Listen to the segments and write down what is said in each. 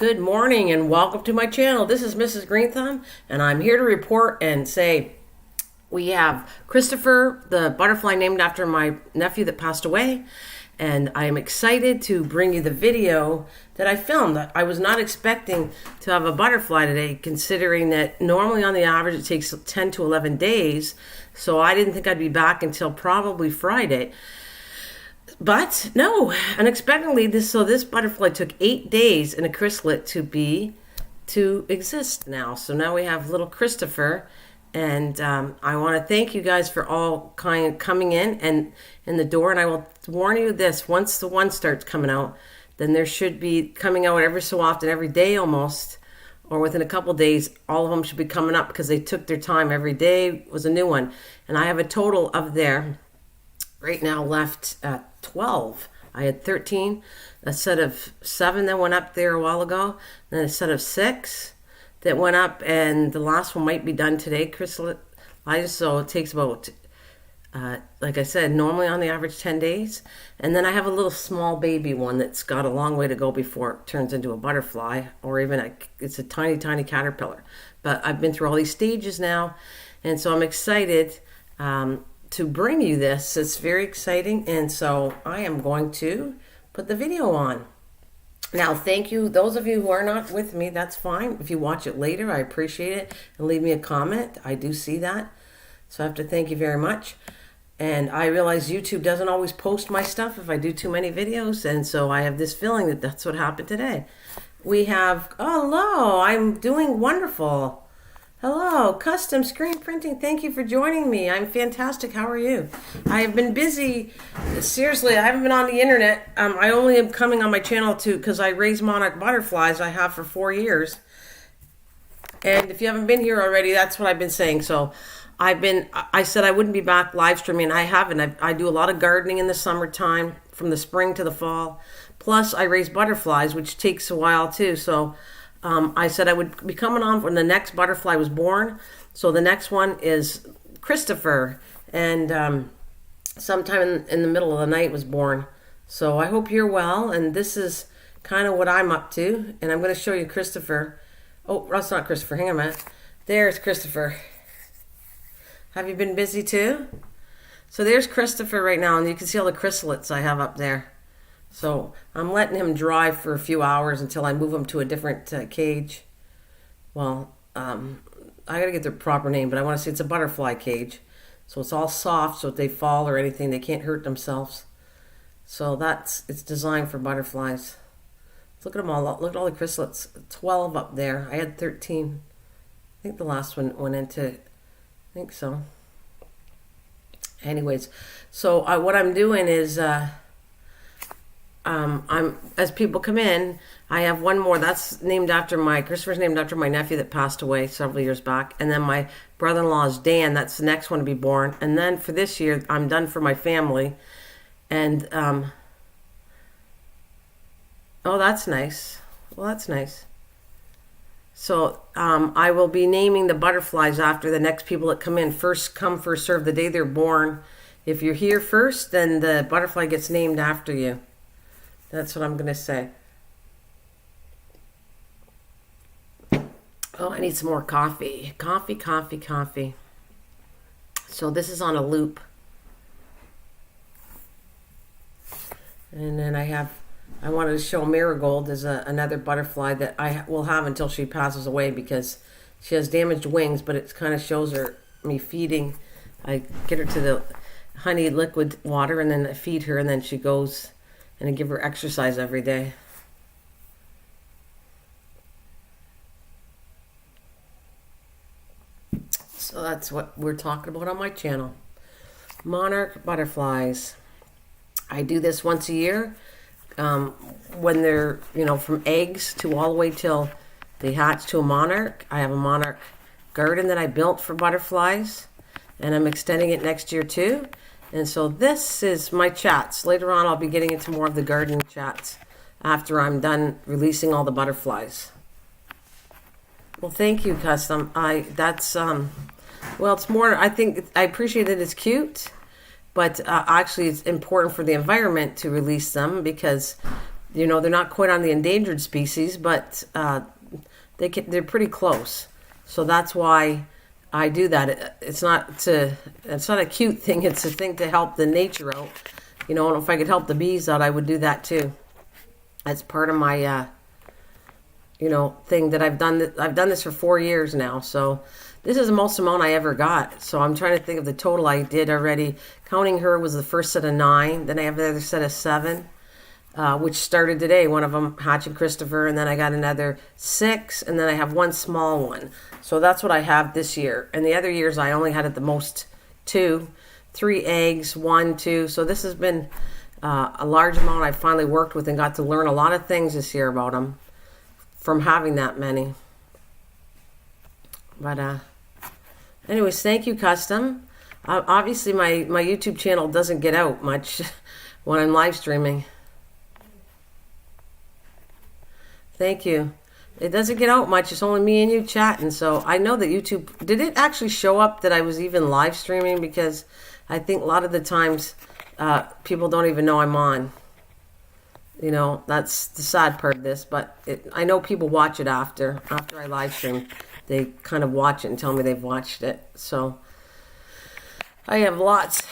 Good morning and welcome to my channel. This is Mrs. Greenthumb and I'm here to report and say we have Christopher, the butterfly named after my nephew that passed away, and I am excited to bring you the video that I filmed. I was not expecting to have a butterfly today, considering that normally on the average it takes 10 to 11 days, so I didn't think I'd be back until probably Friday. But no, unexpectedly, this butterfly took 8 days in a chrysalis to exist now. So now we have little Christopher, and I want to thank you guys for all coming in the door. And I will warn you this: once the one starts coming out, then there should be coming out every so often, every day almost, or within a couple days. All of them should be coming up because they took their time. Every day was a new one, and I have a total of there right now left 12. I had 13, a set of 7 that went up there a while ago, then a set of 6 that went up, and the last one might be done today, chrysalis. So it takes about, like I said, normally on the average 10 days. And then I have a little small baby one that's got a long way to go before it turns into a butterfly, or even it's a tiny, tiny caterpillar. But I've been through all these stages now, and so I'm excited to bring you this. It's very exciting, and so I am going to put the video on. Now, thank you. Those of you who are not with me, that's fine. If you watch it later, I appreciate it, and leave me a comment. I do see that, so I have to thank you very much. And I realize YouTube doesn't always post my stuff if I do too many videos, and so I have this feeling that that's what happened today. We have, oh, hello, I'm doing wonderful. Hello, custom screen printing. Thank you for joining me. I'm fantastic. How are you? I have been busy. Seriously, I haven't been on the internet. I only am coming on my channel because I raise Monarch Butterflies. I have for 4 years. And if you haven't been here already, that's what I've been saying. So I said I wouldn't be back live streaming. I haven't. I do a lot of gardening in the summertime, from the spring to the fall. Plus, I raise butterflies, which takes a while too. So I said I would be coming on when the next butterfly was born. So the next one is Christopher, and sometime in the middle of the night was born. So I hope you're well, and this is kind of what I'm up to. And I'm going to show you Christopher. Oh, that's not Christopher. Hang on a minute. There's Christopher. Have you been busy too? So there's Christopher right now, and you can see all the chrysalids I have up there. So I'm letting him dry for a few hours until I move him to a different cage. Well, I got to get the proper name, but I want to say it's a butterfly cage. So it's all soft, so if they fall or anything, they can't hurt themselves. So it's designed for butterflies. Look at them all. Look at all the chrysalids. 12 up there. I had 13. I think the last one went into, I think so. Anyways, so what I'm doing is, as people come in, I have one more that's Christopher's named after my nephew that passed away several years back, and then my brother-in-law is Dan. That's the next one to be born. And then for this year, I'm done for my family. And oh, that's nice. Well, that's nice. So I will be naming the butterflies after the next people that come in. First come, first serve. The day they're born, if you're here first, then the butterfly gets named after you. That's what I'm going to say. Oh, I need some more coffee. Coffee, coffee, coffee. So this is on a loop. And then I wanted to show Marigold as another butterfly that I will have until she passes away, because she has damaged wings, but it kind of shows me feeding. I get her to the honey liquid water, and then I feed her, and then she goes, and I give her exercise every day. So that's what we're talking about on my channel. Monarch Butterflies. I do this once a year, when they're, from eggs to all the way till they hatch to a monarch. I have a monarch garden that I built for butterflies, and I'm extending it next year too. And so this is my chats. Later on, I'll be getting into more of the gardening chats after I'm done releasing all the butterflies. Well, thank you, Custom. Well, it's more, I think, I appreciate that it's cute, but actually it's important for the environment to release them, because you know, they're not quite on the endangered species, but they're pretty close. So that's why I do that. It's not a cute thing. It's a thing to help the nature out. You know, and if I could help the bees out, I would do that too. That's part of my, you know, thing that I've done. I've done this for 4 years now. So this is the most amount I ever got. So I'm trying to think of the total I did already. Counting her was the first set of 9. Then I have the other set of 7, which started today. One of them hatching Christopher, and then I got another 6, and then I have 1 small one. So that's what I have this year. And the other years I only had at the most 2, 3 eggs, 1, 2. So this has been a large amount I finally worked with and got to learn a lot of things this year about them from having that many. But anyways, thank you, Custom. Obviously, my YouTube channel doesn't get out much when I'm live streaming. Thank you. It doesn't get out much. It's only me and you chatting. So I know that YouTube... Did it actually show up that I was even live streaming? Because I think a lot of the times people don't even know I'm on. You know, that's the sad part of this. But I know people watch it after I live stream. They kind of watch it and tell me they've watched it. So I have lots.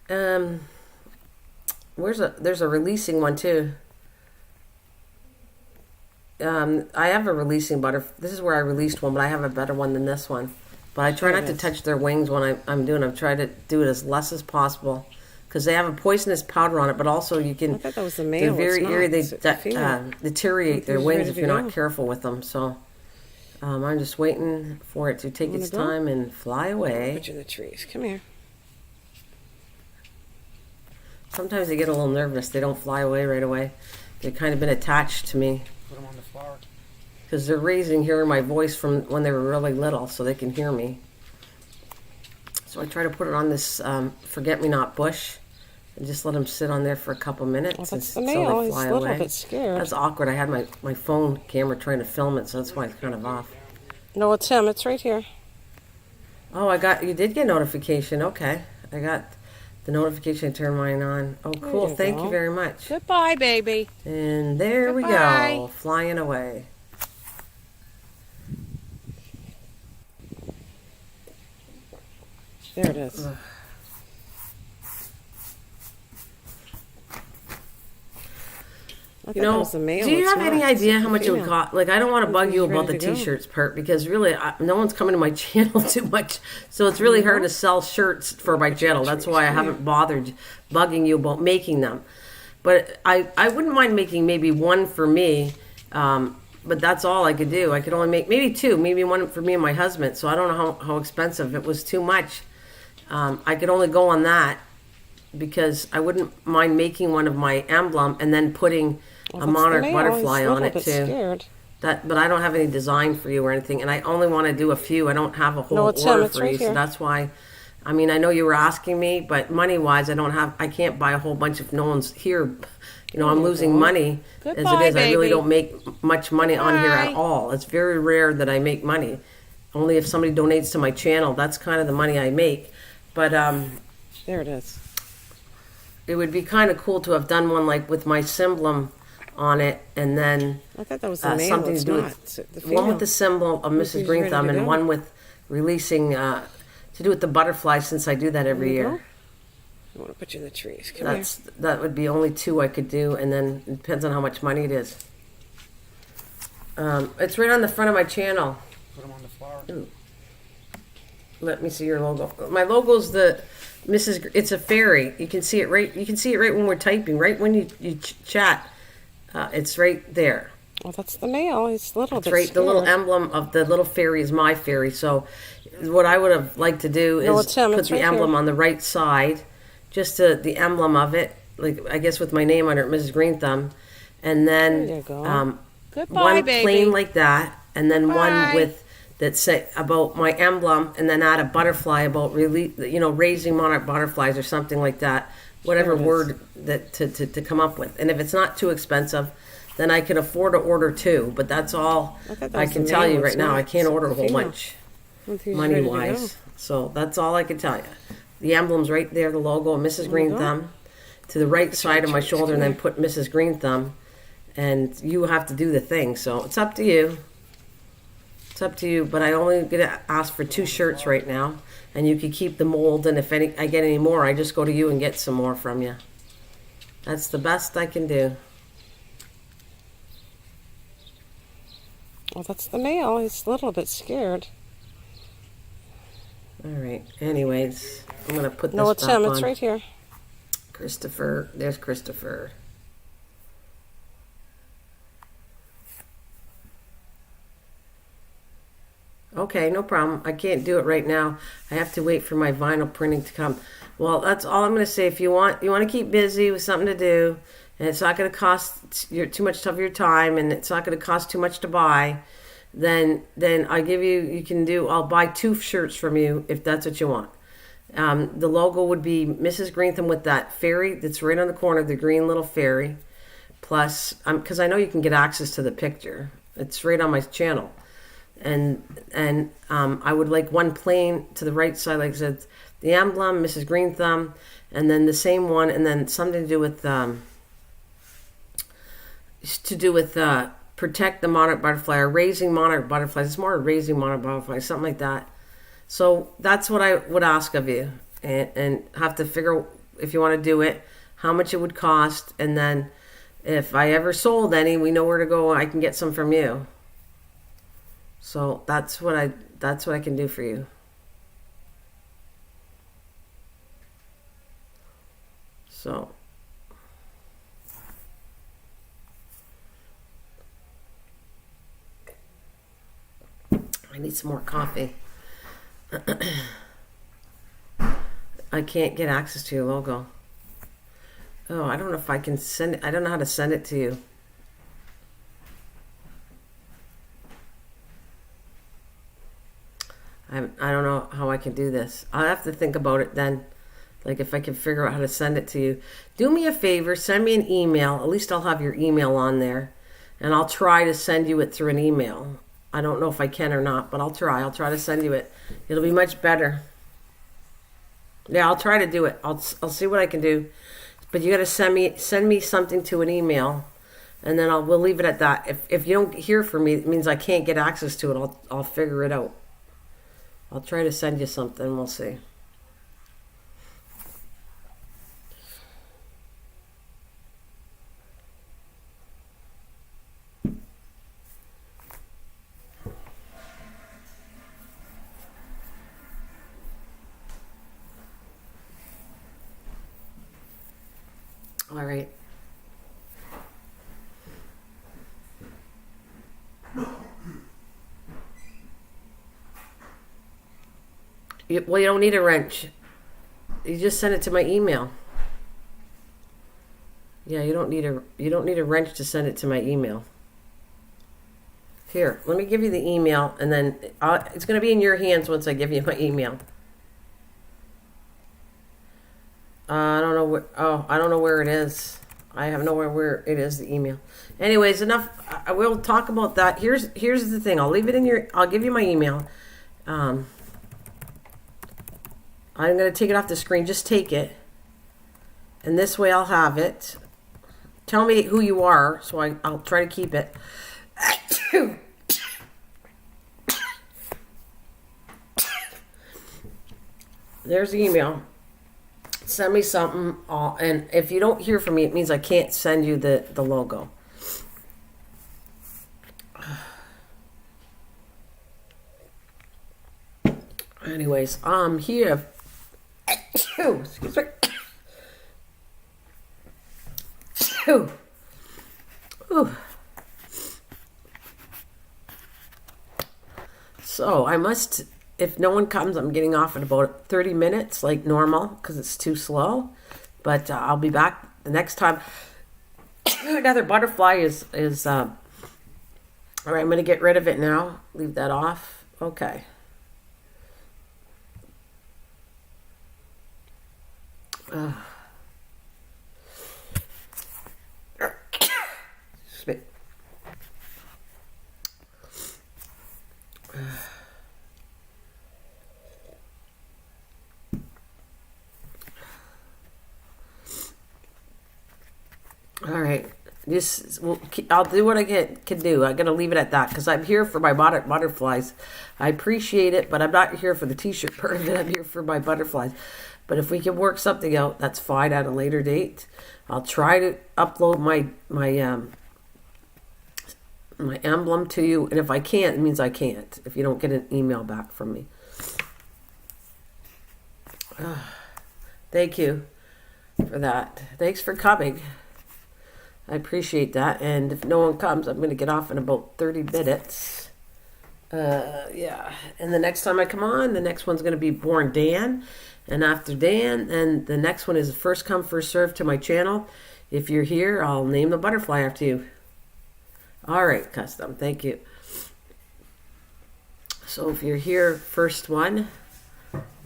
There's a releasing one too. I have a releasing butterfly. This is where I released one, but I have a better one than this one. But I try not to touch their wings when I'm doing. I've tried to do it as less as possible because they have a poisonous powder on it. But also you can. I thought that was the male. They're very eerie. They the deteriorate their wings if you're not careful with them. So I'm just waiting for it to take its time and fly away. Put you in the trees. Come here. Sometimes they get a little nervous. They don't fly away right away. They've kind of been attached to me. Put them on the flower. Because they're hearing my voice from when they were really little, so they can hear me. So I try to put it on this forget-me-not bush and just let them sit on there for a couple minutes that's the until male. they fly He's a away. little bit scared. That's awkward. I had my phone camera trying to film it, so that's why it's kind of off. No, it's him. It's right here. Oh, you did get notification. Okay. I got the notification. Turn mine on. Oh, cool. Thank you very much. Goodbye, baby. And there we go. Flying away. There it is. You know, do you have any idea how much it would cost? Like, I don't want to bug you about the t-shirts part because really, no one's coming to my channel too much. So it's really hard to sell shirts for my channel. That's why I haven't bothered bugging you about making them. But I wouldn't mind making maybe one for me. But that's all I could do. I could only make maybe 2, maybe one for me and my husband. So I don't know how expensive. It was too much. I could only go on that because I wouldn't mind making one of my emblem and then putting a Monarch Butterfly on it too. Scared. But I don't have any design for you or anything, and I only want to do a few. I don't have a whole order for you, so that's why. I mean, I know you were asking me, but money-wise, I can't buy a whole bunch if no one's here. You know, I'm losing money as it is. I really don't make much money on here at all. It's very rare that I make money. Only if somebody donates to my channel, that's kind of the money I make. But there it is. It would be kind of cool to have done one like with my symbol on it, and then I thought that was the male. Something to do with one with the symbol of Mrs. Greenthumb and one with releasing to do with the butterfly, since I do that every year. I want to put you in the trees. That would be only 2 I could do, and then it depends on how much money it is. It's right on the front of my channel. Put them on the flower. Ooh. Let me see your logo. My logo's the Mrs. It's a fairy. You can see it right. You can see it right when we're typing. Right when you chat. It's right there. Well, that's the male. He's a little bit right. scared. The little emblem of the little fairy is my fairy. So what I would have liked to do is put the emblem on the right side, just the emblem of it, like I guess with my name under it, Mrs. Greenthumb, and then there you go. One plain like that, and then one with that say about my emblem, and then add a butterfly about raising monarch butterflies or something like that. Whatever word that to come up with. And if it's not too expensive, then I can afford to order 2. But that's all I can tell you right now. I can't order a whole bunch money-wise. So that's all I can tell you. The emblem's right there, the logo of Mrs. Greenthumb. To the right side of my shoulder, and then put Mrs. Greenthumb. and you have to do the thing. So it's up to you. It's up to you. But I only gonna ask for 2 shirts right now, and you can keep the mold. And if I get any more, I just go to you and get some more from you. That's the best I can do. Well, that's the male. He's a little bit scared. All right. Anyways, I'm gonna put this No, it's back him. on. It's right here. Christopher. There's Christopher. Okay, no problem. I can't do it right now. I have to wait for my vinyl printing to come. Well, that's all I'm going to say. If you want to keep busy with something to do, and it's not going to cost you too much of your time, and it's not going to cost too much to buy, then I give you. You can do. I'll buy 2 shirts from you if that's what you want. The logo would be Mrs. Greenthumb with that fairy that's right on the corner, the green little fairy. Plus, because I know you can get access to the picture. It's right on my channel. And I would like one plain to the right side, like I said, the emblem, Mrs. Greenthumb, and then the same one, and then something to do with protect the monarch butterfly or raising monarch butterflies. It's more raising monarch butterflies, something like that. So that's what I would ask of you, and have to figure if you want to do it, how much it would cost, and then if I ever sold any, we know where to go. I can get some from you. So that's what I can do for you. So I need some more coffee. I can't get access to your logo. Oh, I don't know if I can send it. I don't know how to send it to you. I don't know how I can do this. I'll have to think about it then. Like if I can figure out how to send it to you. Do me a favor, send me an email. At least I'll have your email on there. And I'll try to send you it through an email. I don't know if I can or not, but I'll try. I'll try to send you it. It'll be much better. Yeah, I'll try to do it. I'll see what I can do. But you got to send me something to an email, and then we'll leave it at that. If you don't hear from me, it means I can't get access to it. I'll figure it out. I'll try to send you something. We'll see. All right. Well, you don't need a wrench. You just send it to my email. Yeah, you don't need a wrench to send it to my email. Here, let me give you the email, and then it's going to be in your hands once I give you my email. I don't know I don't know where it is. I have no idea where it is, the email. Anyways, enough. I will talk about that. Here's the thing. I'll leave it in your. I'll give you my email. I'm gonna take it off the screen. Just take it, and this way I'll have it. Tell me who you are, so I'll try to keep it. There's the email. Send me something, and if you don't hear from me, it means I can't send you the logo. Anyways, here. Excuse me. So I must. If no one comes, I'm getting off in about 30 minutes, like normal, because it's too slow. But I'll be back the next time. Another butterfly is all right, I'm going to get rid of it now. Leave that off. Okay. Spit. All right. I'll do what I can do. I'm gonna leave it at that because I'm here for my butterflies. I appreciate it, but I'm not here for the t-shirt part of it. I'm here for my butterflies. But if we can work something out, that's fine at a later date. I'll try to upload my emblem to you, and if I can't, it means I can't. If you don't get an email back from me. Thank you for that. Thanks for coming. I appreciate that. And if no one comes, I'm going to get off in about 30 minutes. Yeah. And the next time I come on, the next one's going to be Born Dan. And after Dan, then the next one is first come, first serve to my channel. If you're here, I'll name the butterfly after you. All right, Custom. Thank you. So if you're here, first one,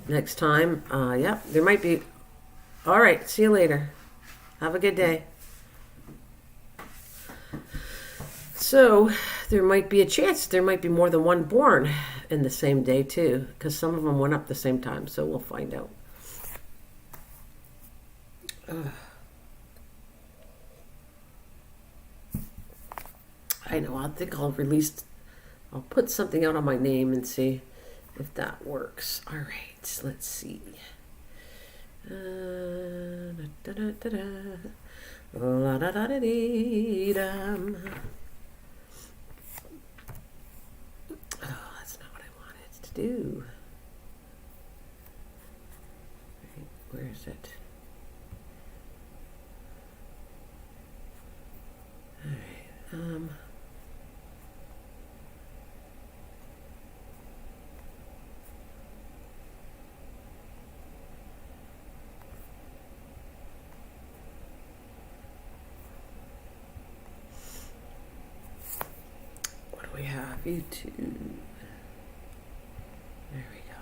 next time, yeah, there might be. All right. See you later. Have a good day. So there might be a chance there might be more than one born in the same day too, because some of them went up the same time. So we'll find out. I know. I think I'll put something out on my name and see if that works. All right. Let's see. La da da da dee dum. Oh, that's not what I wanted to do. Right, where is it? All right. What do we have? YouTube. There we go.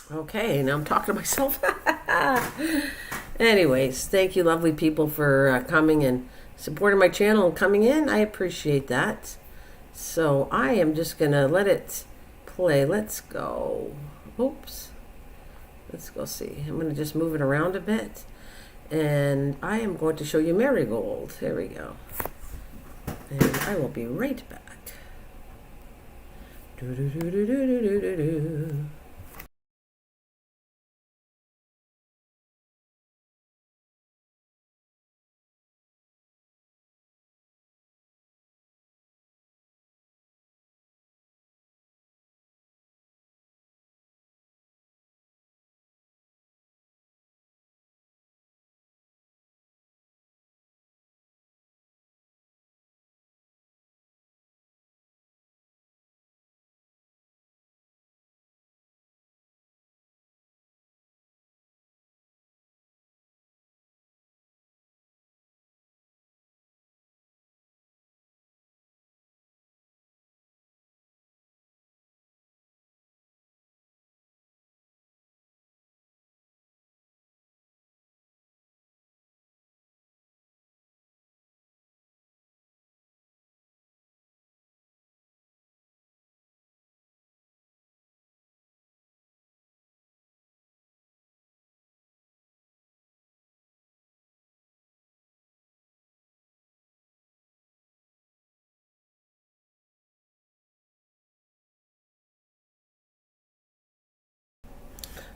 Okay, now I'm talking to myself. Anyways, thank you, lovely people, for coming and supporting my channel and coming in. I appreciate that. So I am just going to let it play. Let's go. Oops. Let's go see. I'm going to just move it around a bit. And I am going to show you Marigold. There we go. And I will be right back. Do do do do do do do do.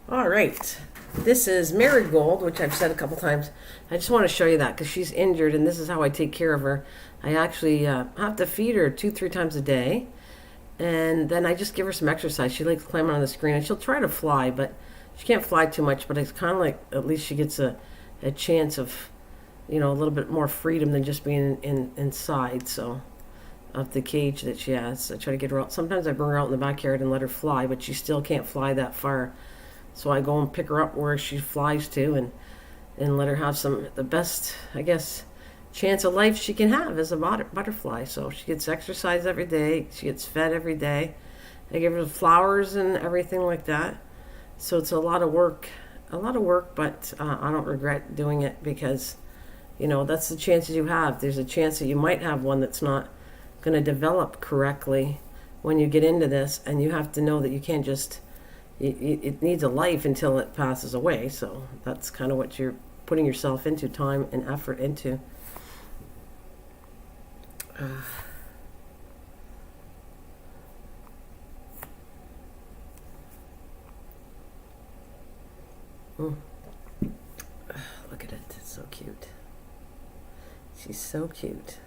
All right. This is Marigold, which I've said a couple times. I just want to show you that because she's injured, and this is how I take care of her. I actually have to feed her 2-3 times a day, and then I just give her some exercise. She likes climbing on the screen, and she'll try to fly, but she can't fly too much. But it's kind of like at least she gets a chance of, a little bit more freedom than just being inside. So, of the cage that she has, I try to get her out. Sometimes I bring her out in the backyard and let her fly, but she still can't fly that far. So I go and pick her up where she flies to, and let her have the best, I guess, chance of life she can have as a butterfly. So she gets exercise every day. She gets fed every day. I give her flowers and everything like that. So it's a lot of work, but I don't regret doing it because, that's the chances you have. There's a chance that you might have one that's not going to develop correctly when you get into this, and you have to know that you can't just... It needs a life until it passes away. So that's kind of what you're putting yourself into, time and effort into. Look at it. It's so cute. She's so cute.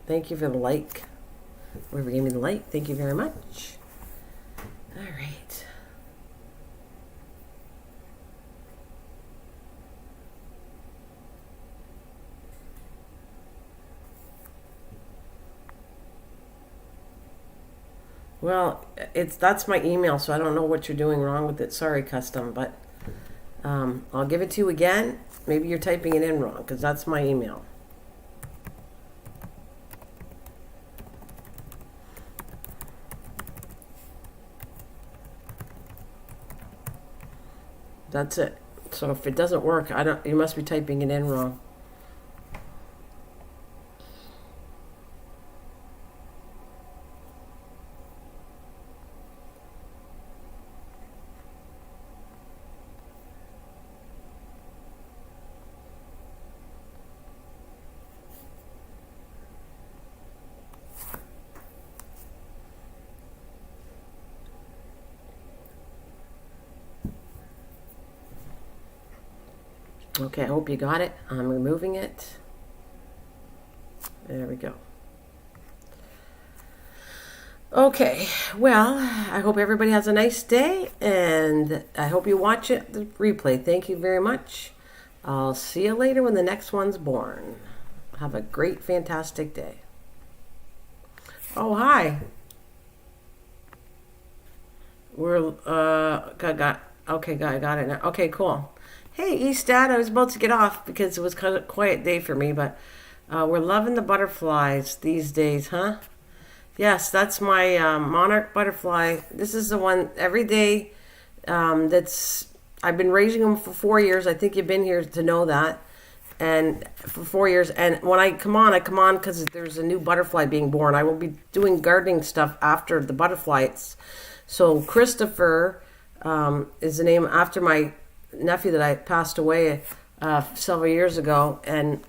Thank you for the like. Whoever gave me the like, thank you very much. All right. Well, that's my email, so I don't know what you're doing wrong with it. Sorry, custom, but I'll give it to you again. Maybe you're typing it in wrong because that's my email. That's it. So if it doesn't work, you must be typing it in wrong. Okay, I hope you got it. I'm removing it. There we go. Okay, well, I hope everybody has a nice day, and I hope you watch it, the replay. Thank you very much. I'll see you later when the next one's born. Have a great, fantastic day. Oh, hi. We're, got it now. Okay, cool. Hey, East Dad, I was about to get off because it was kind of a quiet day for me, but we're loving the butterflies these days, huh? Yes, that's my Monarch Butterfly. This is the one every day I've been raising them for 4 years. I think you've been here to know that. And for 4 years. And when I come on because there's a new butterfly being born. I will be doing gardening stuff after the butterflies. So Christopher is the name after my nephew that I passed away several years ago, and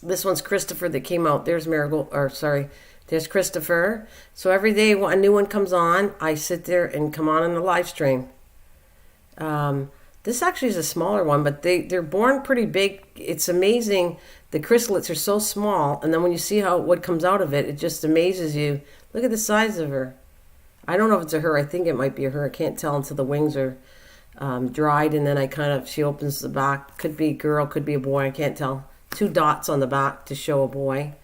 this one's Christopher that came out. There's there's Christopher. So every day when a new one comes on, I sit there and come on in the live stream. This actually is a smaller one, but they're born pretty big. It's amazing. The chrysalids are so small, and then when you see what comes out of it, it just amazes you. Look at the size of her. I don't know if it's a her. I think it might be a her. I can't tell until the wings are dried, and then she opens the back. Could be a girl, could be a boy, I can't tell. 2 dots on the back to show a boy.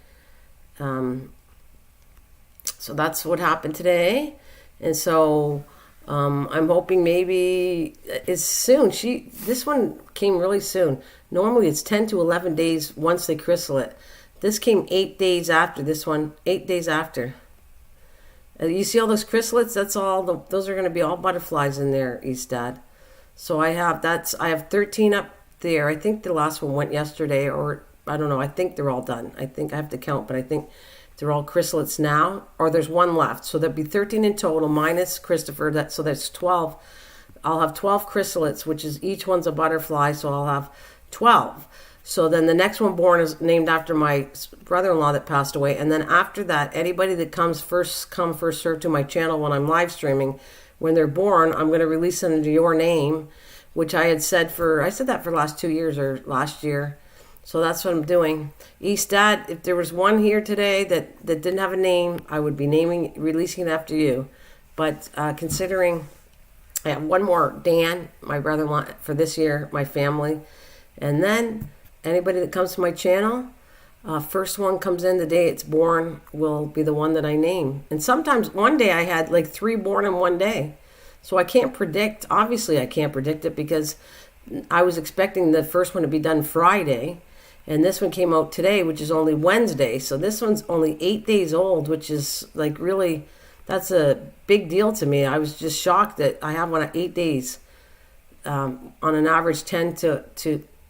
So that's what happened today. And so I'm hoping maybe it's soon. This one came really soon. Normally it's 10 to 11 days once they chrysalid. This came 8 days after this one, 8 days after. You see all those chrysalids? That's all. Those are going to be all butterflies in there, East Dad. So I have 13 up there. I think the last one went yesterday, or I don't know. I think they're all done. I think I have to count, but I think they're all chrysalids now, or there's one left. So there'll be 13 in total minus Christopher. So that's 12. I'll have 12 chrysalids, which is each one's a butterfly. So I'll have 12. So then the next one born is named after my brother-in-law that passed away. And then after that, anybody that comes first come, first serve to my channel when I'm live streaming when they're born, I'm going to release them under your name, which I said that for the last 2 years or last year. So that's what I'm doing. Dad, if there was one here today that didn't have a name, I would be releasing it after you. But considering I have one more, Dan, my brother-in-law, for this year, my family. And then anybody that comes to my channel, first one comes in the day it's born will be the one that I name. And sometimes one day I had like 3 born in one day. So I can't predict. Obviously, I can't predict it because I was expecting the first one to be done Friday. And this one came out today, which is only Wednesday. So this one's only 8 days old, which is like really, that's a big deal to me. I was just shocked that I have one at 8 days, on an average 10 to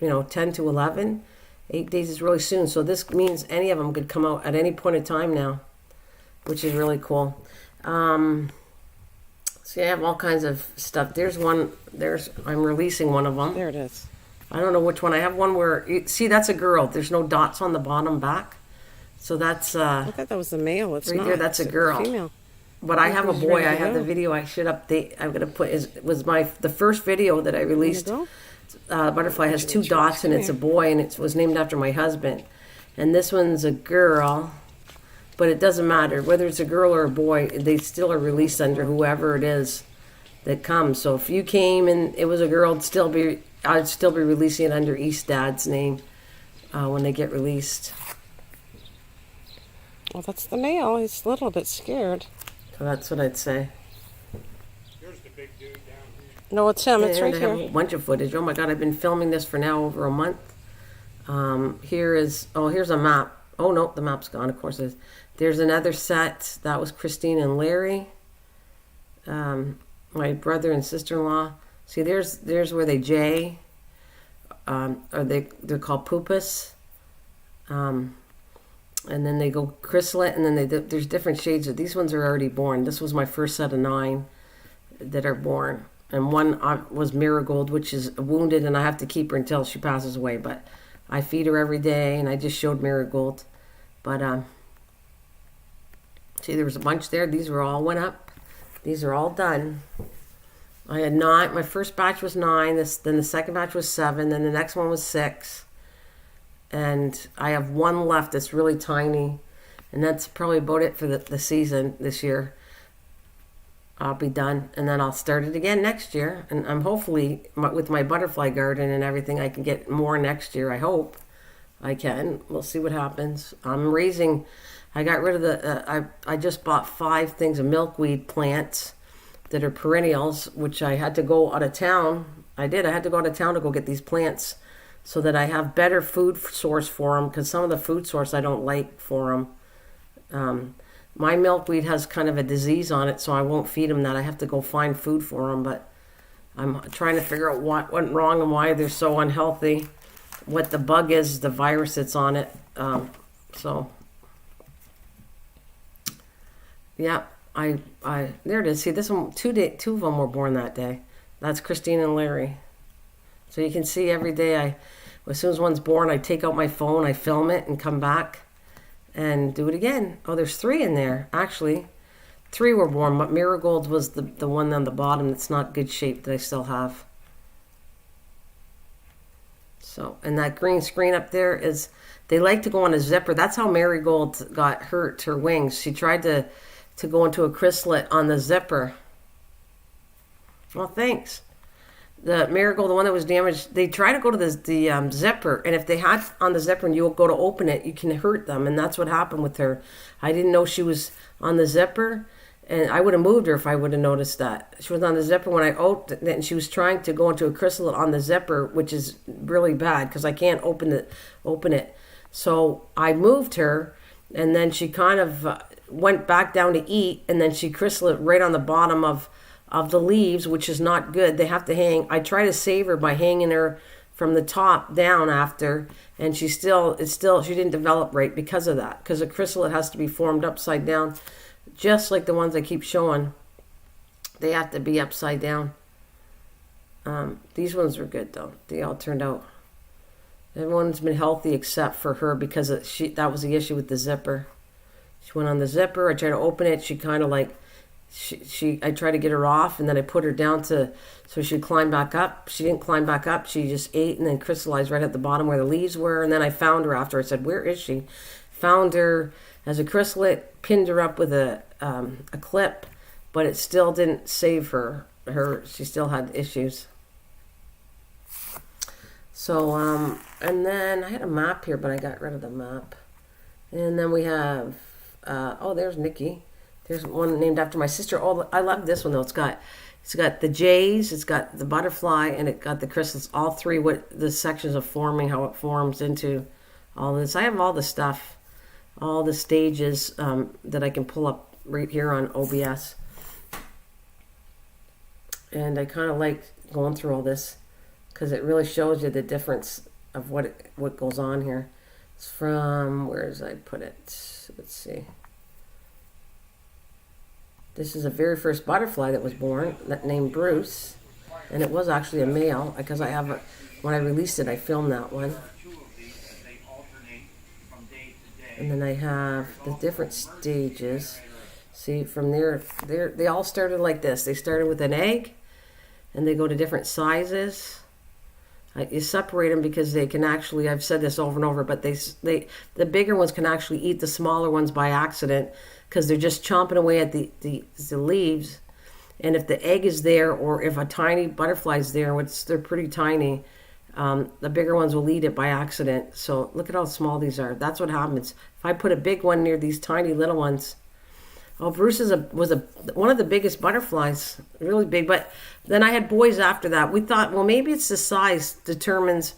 11. 8 days is really soon. So this means any of them could come out at any point in time now, which is really cool. See, I have all kinds of stuff. I'm releasing one of them. There it is. I don't know which one. I have one where, see, that's a girl. There's no dots on the bottom back. So that's... I thought that was a male. It's right not. there, that's a girl. Female. But I have a boy. I have the go. video I should update. I'm going to put, the first video that I released. Butterfly has 2 dots and it's a boy and it was named after my husband. And this one's a girl, but it doesn't matter. Whether it's a girl or a boy, they still are released under whoever it is that comes. So if you came and it was a girl, I'd still be releasing it under Dad's name when they get released. Well, that's the male. He's a little bit scared. So that's what I'd say. Here's the big dude down here. No, it's him. It's And right I have a here. whole bunch of footage. Oh my God, I've been filming this for now over a month. Here's a map. Oh no, the map's gone, of course it is. There's another set. That was Christine and Larry. My brother and sister-in-law. See, there's where they jay. They're called pupus. And then they go chrysalid, and then there's different shades of these ones are already born. This was my first set of 9 that are born, and one was Marigold, which is wounded, and I have to keep her until she passes away. But I feed her every day, and I just showed Marigold. But see, there was a bunch there. These were all went up. These are all done. I had 9. My first batch was 9. Then the second batch was 7. Then the next one was 6. And I have 1 left that's really tiny. And that's probably about it for the season this year. I'll be done. And then I'll start it again next year. And I'm hopefully, with my butterfly garden and everything, I can get more next year. I hope I can. We'll see what happens. I got rid of I just bought 5 things of milkweed plants that are perennials, which I had to go out of town. I had to go out of town to go get these plants so that I have better food source for them, because some of the food source I don't like for them. My milkweed has kind of a disease on it, so I won't feed them that. I have to go find food for them, but I'm trying to figure out what went wrong and why they're so unhealthy, what the bug is, the virus that's on it. Yeah, there it is. See, this one, 2 of them were born that day. That's Christine and Larry. So you can see every day, as soon as one's born, I take out my phone, I film it, and come back and do it again. Oh, there's 3 in there. Actually, 3 were born, but Marigold was the one on the bottom that's not good shape that I still have. So, and that green screen up there is, they like to go on a zipper. That's how Marigold got hurt, her wings. She tried to go into a chrysalid on the zipper. Well, thanks. The Marigold, the one that was damaged, they try to go to the zipper, and if they had on the zipper and you go to open it, you can hurt them, and that's what happened with her. I didn't know she was on the zipper, and I would have moved her if I would have noticed that. She was on the zipper when I opened it, and she was trying to go into a chrysalid on the zipper, which is really bad because I can't open it. So I moved her, and then she kind of went back down to eat, and then she chrysalid right on the bottom of the leaves, which is not good. They have to hang. I try to save her by hanging her from the top down after, and she didn't develop right because of that, because a chrysalid has to be formed upside down, just like the ones I keep showing. They have to be upside down. These ones were good though. They all turned out. Everyone's been healthy except for her, because that was the issue with the zipper. She went on the zipper. I tried to open it. She kind of I tried to get her off, and then I put her down so she'd climb back up. She didn't climb back up. She just ate and then crystallized right at the bottom where the leaves were. And then I found her after. I said, "Where is she?" Found her as a chrysalid, pinned her up with a clip, but it still didn't save her. She still had issues. So, and then I had a map here, but I got rid of the map. And then we have, there's Nikki. There's one named after my sister. Oh, I love this one though. It's got the J's, it's got the butterfly, and it got the crystals. All three, what the sections of forming, how it forms into all this. I have all the stuff, all the stages that I can pull up right here on OBS. And I kind of like going through all this because it really shows you the difference of what goes on here. It's from, where did I put it? Let's see. This is the very first butterfly that was born, that named Bruce, and it was actually a male because when I released it, I filmed that one. And then I have the different stages. See, from there, they all started like this. They started with an egg, and they go to different sizes. You separate them because they can actually, I've said this over and over, but the bigger ones can actually eat the smaller ones by accident because they're just chomping away at the leaves. And if the egg is there, or if a tiny butterfly is there, which they're pretty tiny, the bigger ones will eat it by accident. So look at how small these are. That's what happens. If I put a big one near these tiny little ones. Oh, Bruce was one of the biggest butterflies, really big. But then I had boys after that. We thought, well, maybe it's the size determines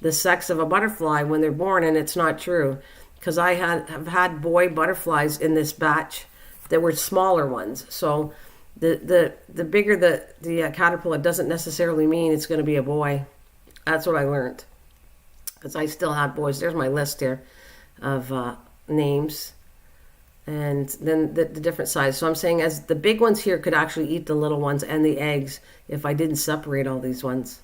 the sex of a butterfly when they're born, and it's not true. Because I have had boy butterflies in this batch that were smaller ones. So the bigger the caterpillar doesn't necessarily mean it's going to be a boy. That's what I learned. Because I still have boys. There's my list here of names. And then the different size. So I'm saying as the big ones here could actually eat the little ones and the eggs if I didn't separate all these ones.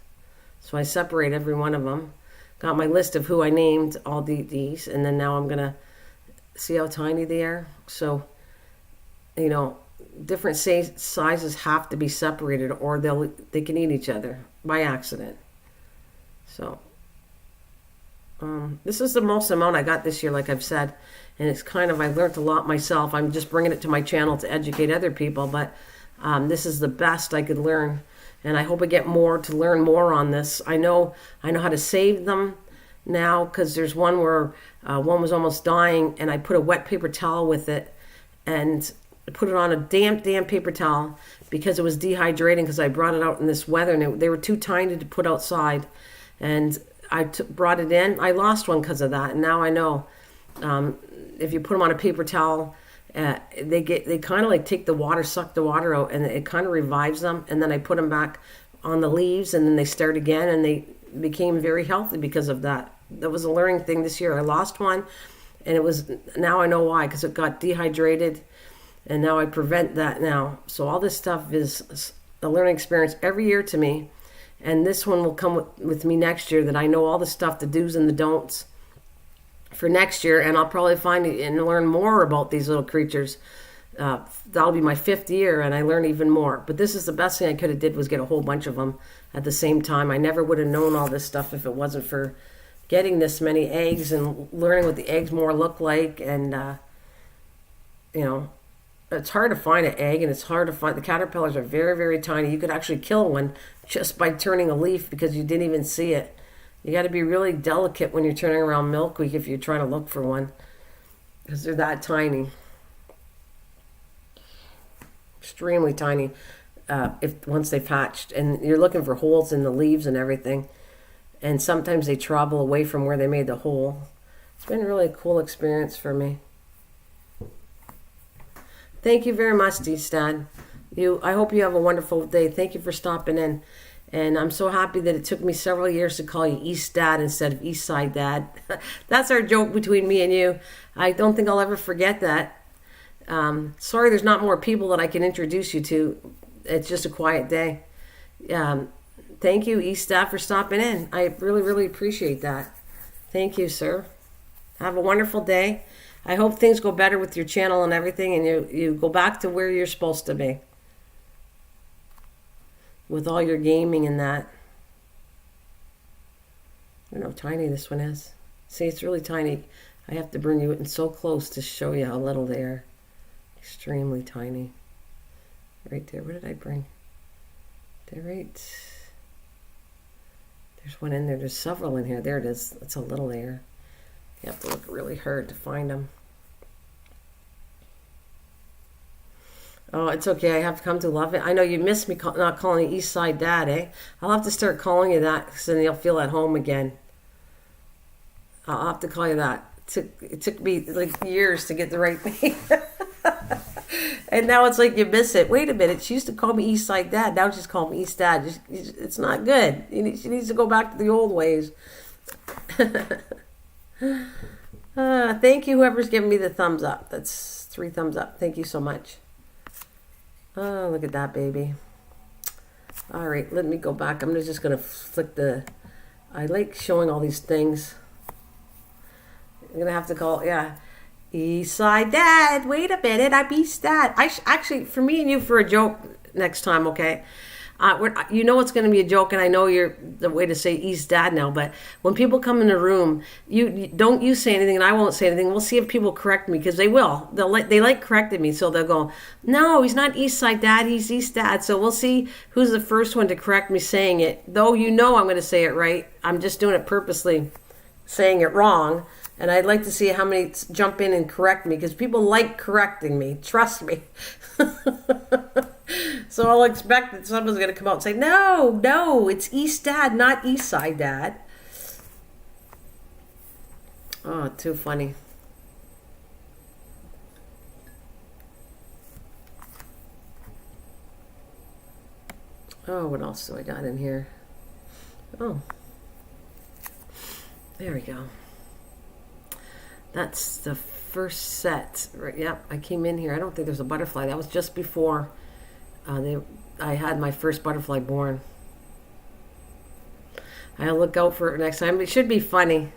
So I separate every one of them. Got my list of who I named all these. And then now I'm going to see how tiny they are. So, different sizes have to be separated or they can eat each other by accident. So this is the most amount I got this year, like I've said. And it's kind of, I learned a lot myself. I'm just bringing it to my channel to educate other people. But this is the best I could learn. And I hope I get more to learn more on this. I know how to save them now because there's one where one was almost dying. And I put a wet paper towel with it and put it on a damp paper towel because it was dehydrating because I brought it out in this weather. And they were too tiny to put outside. And I brought it in. I lost one because of that. And now I know. If you put them on a paper towel, they kind of like take the water, suck the water out, and it kind of revives them. And then I put them back on the leaves, and then they start again, and they became very healthy because of that. That was a learning thing this year. I lost one, and now I know why, because it got dehydrated, and now I prevent that now. So all this stuff is a learning experience every year to me, and this one will come with me next year that I know all the stuff, the do's and the don'ts for next year, and I'll probably find and learn more about these little creatures. That'll be my 5th year, and I learn even more. But this is the best thing I could have did was get a whole bunch of them at the same time. I never would have known all this stuff if it wasn't for getting this many eggs and learning what the eggs more look like. And it's hard to find an egg, and it's hard to find. The caterpillars are very, very tiny. You could actually kill one just by turning a leaf because you didn't even see it. You got to be really delicate when you're turning around milkweed if you're trying to look for one, because they're that tiny, extremely tiny. Once they've hatched, and you're looking for holes in the leaves and everything, and sometimes they travel away from where they made the hole. It's been really a cool experience for me. Thank you very much, D-Stad. I hope you have a wonderful day. Thank you for stopping in. And I'm so happy that it took me several years to call you East Dad instead of East Side Dad. That's our joke between me and you. I don't think I'll ever forget that. Sorry there's not more people that I can introduce you to. It's just a quiet day. Thank you, East Dad, for stopping in. I really, really appreciate that. Thank you, sir. Have a wonderful day. I hope things go better with your channel and everything, and you go back to where you're supposed to be with all your gaming and that. I don't know how tiny this one is. See, it's really tiny. I have to bring you in so close to show you how little they are. Extremely tiny. Right there. What did I bring? They're right. There's one in there. There's several in here. There it is. It's a little there. You have to look really hard to find them. Oh, it's okay. I have to come to love it. I know you miss me not calling you East Side Dad, eh? I'll have to start calling you that, because then you'll feel at home again. I'll have to call you that. It took me like years to get the right thing. And now it's like you miss it. Wait a minute. She used to call me East Side Dad. Now she's calling me East Dad. It's not good. She needs to go back to the old ways. Thank you, whoever's giving me the thumbs up. That's 3 thumbs up. Thank you so much. Oh, look at that baby. All right, let me go back. I'm just going to flick the... I like showing all these things. I'm going to have to call... Yeah. East Side Dad. Wait a minute. I'm East Dad. Actually, for me and you, for a joke next time, okay? You know it's going to be a joke, and I know you're the way to say East Dad now, but when people come in the room, you don't you say anything, and I won't say anything. We'll see if people correct me, because they will. They like correcting me, so they'll go, no, he's not East Side Dad, he's East Dad. So we'll see who's the first one to correct me saying it. Though you know I'm going to say it right, I'm just doing it purposely, saying it wrong. And I'd like to see how many jump in and correct me, because people like correcting me. Trust me. So I'll expect that someone's going to come out and say, no, it's East Dad, not East Side Dad. Oh, too funny. Oh, what else do I got in here? Oh, there we go. That's the first set. Right, yep, I came in here. I don't think there's a butterfly. That was just before I had my first butterfly born. I'll look out for it next time. It should be funny.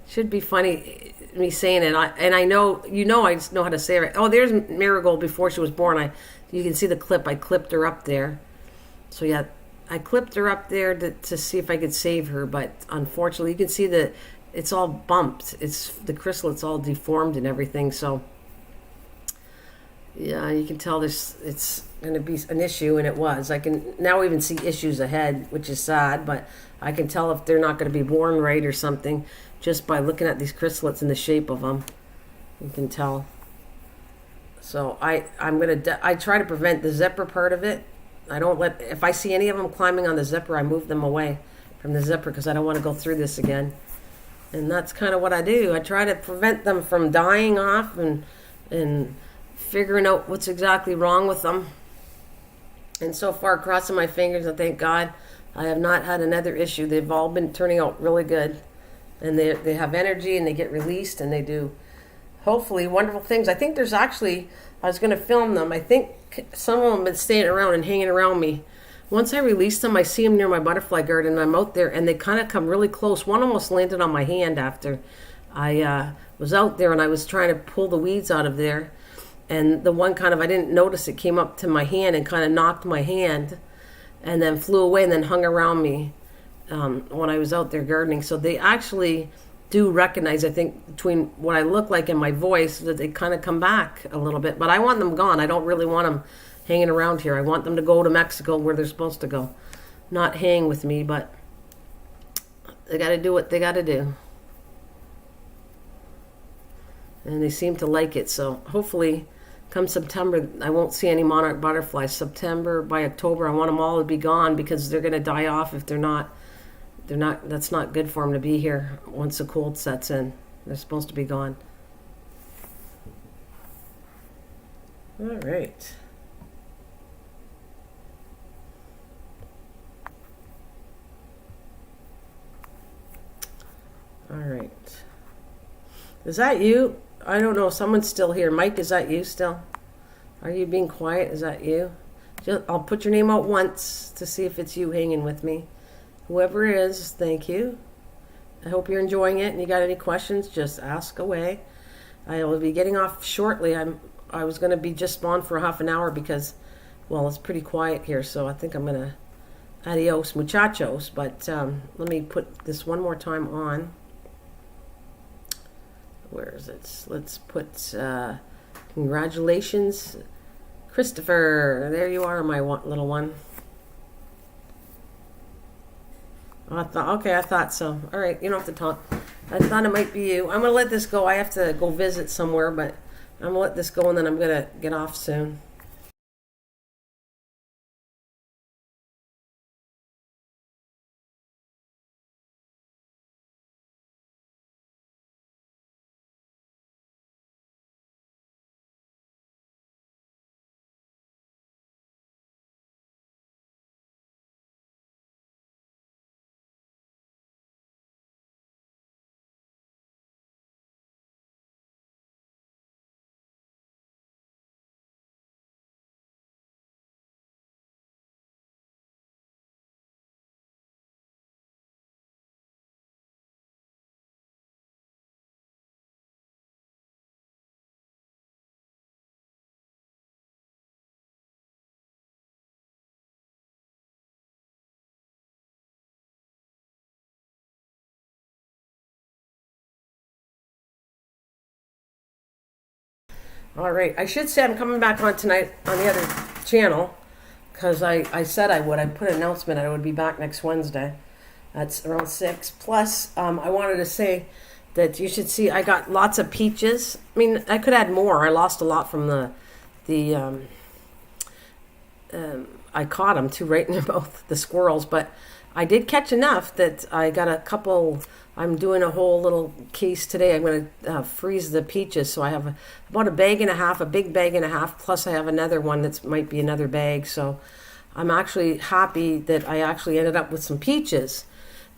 Should be funny, me saying it. I know, I just know how to say it. Oh, there's Marigold before she was born. You can see the clip. I clipped her up there. So yeah, I clipped her up there to see if I could save her. But unfortunately, you can see that it's all bumped. It's the chrysalis all deformed and everything. So yeah, you can tell it's going to be an issue, and it was. I can now even see issues ahead, which is sad, but I can tell if they're not going to be born right or something just by looking at these chrysalids and the shape of them. You can tell. So I try to prevent the zipper part of it. If I see any of them climbing on the zipper, I move them away from the zipper, because I don't want to go through this again. And that's kind of what I do. I try to prevent them from dying off and figuring out what's exactly wrong with them. And so far, crossing my fingers, and thank God, I have not had another issue. They've all been turning out really good. And they have energy, and they get released, and they do, hopefully, wonderful things. I think there's actually, I was going to film them. I think some of them have been staying around and hanging around me. Once I release them, I see them near my butterfly garden, and I'm out there, and they kind of come really close. One almost landed on my hand after I was out there, and I was trying to pull the weeds out of there. And the one I didn't notice it came up to my hand and kind of knocked my hand, and then flew away and then hung around me when I was out there gardening. So they actually do recognize, I think, between what I look like and my voice, that they kind of come back a little bit. But I want them gone. I don't really want them hanging around here. I want them to go to Mexico, where they're supposed to go, not hang with me. But they got to do what they got to do, and they seem to like it. So hopefully come September, I won't see any monarch butterflies. September, by October, I want them all to be gone, because they're going to die off if they're not. That's not good for them to be here once the cold sets in. They're supposed to be gone. All right. All right. Is that you? I don't know. Someone's still here. Mike, is that you still? Are you being quiet? Is that you? I'll put your name out once to see if it's you hanging with me. Whoever it is, thank you. I hope you're enjoying it, and you got any questions, just ask away. I will be getting off shortly. I was going to be just on for half an hour because, well, it's pretty quiet here, so I think I'm going to adios muchachos. But let me put this one more time on. Where is it? Let's put congratulations, Christopher. There you are, my little one. I thought so. All right, you don't have to talk. I thought it might be you. I'm going to let this go. I have to go visit somewhere, but I'm going to let this go, and then I'm going to get off soon. All right. I should say I'm coming back on tonight on the other channel because I said I would. I put an announcement I would be back next Wednesday. That's around 6. Plus, I wanted to say that you should see I got lots of peaches. I mean, I could add more. I lost a lot from I caught them too right in their mouth, the squirrels. But I did catch enough that I got a couple. I'm doing a whole little case today. I'm going to freeze the peaches. So I have about a bag and a half, a big bag and a half. Plus I have another one that might be another bag. So I'm actually happy that I actually ended up with some peaches.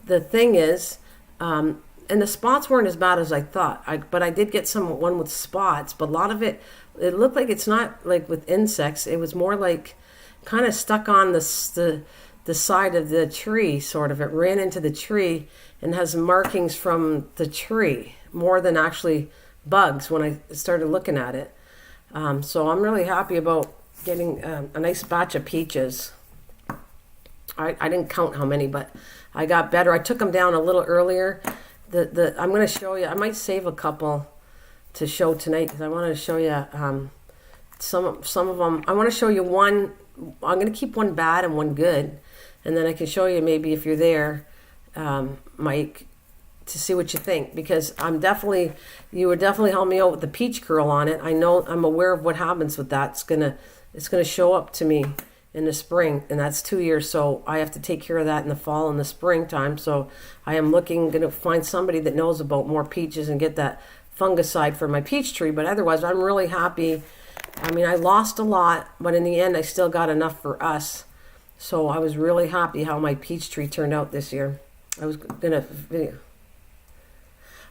The thing is, and the spots weren't as bad as I thought. But I did get one with spots. But a lot of it looked like it's not like with insects. It was more like kind of stuck on the side of the tree, sort of. It ran into the tree and has markings from the tree more than actually bugs when I started looking at it. So I'm really happy about getting a nice batch of peaches. I didn't count how many, but I got better. I took them down a little earlier. I'm going to show you. I might save a couple to show tonight because I want to show you some of them. I want to show you one. I'm going to keep one bad and one good. And then I can show you maybe if you're there, Mike, to see what you think. Because you would definitely help me out with the peach curl on it. I'm aware of what happens with that. It's gonna show up to me in the spring, and that's 2 years. So I have to take care of that in the fall and the springtime. So I am gonna find somebody that knows about more peaches and get that fungicide for my peach tree. But otherwise, I'm really happy. I mean, I lost a lot, but in the end, I still got enough for us. So I was really happy how my peach tree turned out this year. I was gonna video.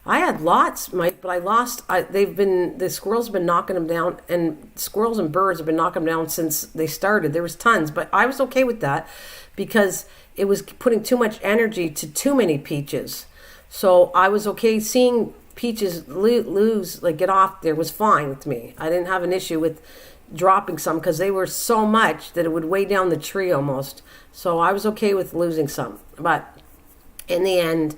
I had lots, Mike, but I lost. The squirrels have been knocking them down, and squirrels and birds have been knocking them down since they started. There was tons, but I was okay with that because it was putting too much energy to too many peaches. So I was okay seeing peaches lose, like get off there was fine with me. I didn't have an issue with dropping some because they were so much that it would weigh down the tree almost. So I was okay with losing some. But in the end,